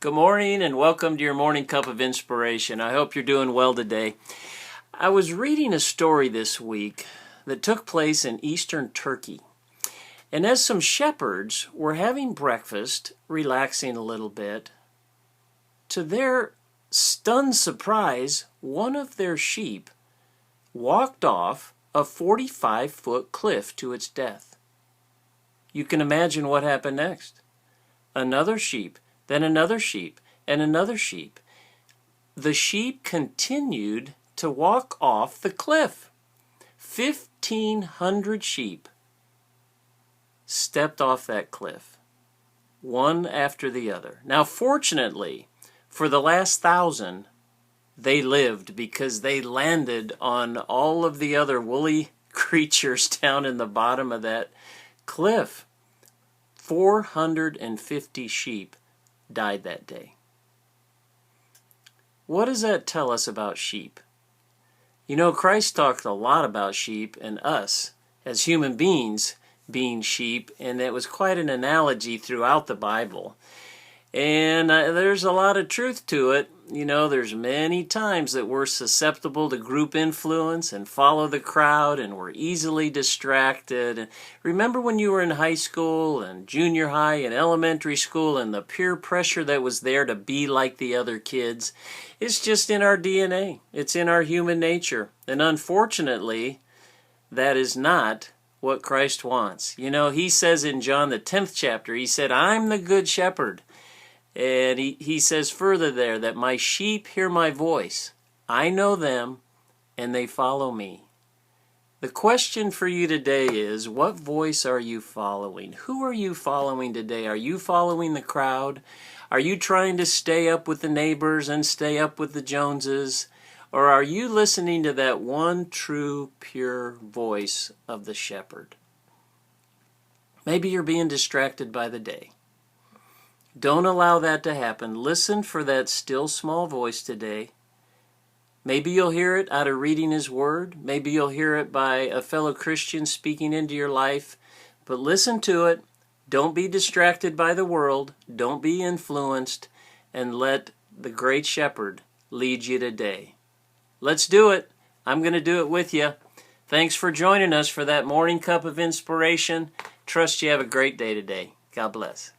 Good morning and welcome to your morning cup of inspiration. I hope you're doing well today. I was reading a story this week that took place in eastern Turkey. And as some shepherds were having breakfast, relaxing a little bit, to their stunned surprise, one of their sheep walked off a 45-foot cliff to its death. You can imagine what happened next. Another sheep, then another sheep, and another sheep. The sheep continued to walk off the cliff. 1,500 sheep stepped off that cliff, one after the other. Now, fortunately, for the last 1,000, they lived because they landed on all of the other woolly creatures down in the bottom of that cliff. 450 sheep died that day. What does that tell us about sheep? You know, Christ talked a lot about sheep and us as human beings being sheep, and it was quite an analogy throughout the Bible. And there's a lot of truth to it. You know, there's many times that we're susceptible to group influence and follow the crowd, and we're easily distracted. And remember when you were in high school and junior high and elementary school and the peer pressure that was there to be like the other kids? It's just in our DNA. It's in our human nature. And unfortunately, that is not what Christ wants. You know, he says in John the 10th chapter, he said, "I'm the good shepherd." And he says further there that my sheep hear my voice. I know them and they follow me. The question for you today is, what voice are you following? Who are you following today? Are you following the crowd? Are you trying to stay up with the neighbors and stay up with the Joneses? Or are you listening to that one true, pure voice of the shepherd? Maybe you're being distracted by the day. Don't allow that to happen. Listen for that still small voice today. Maybe you'll hear it out of reading His Word. Maybe you'll hear it by a fellow Christian speaking into your life. But listen to it. Don't be distracted by the world. Don't be influenced. And let the great shepherd lead you today. Let's do it. I'm going to do it with you. Thanks for joining us for that morning cup of inspiration. Trust you have a great day today. God bless.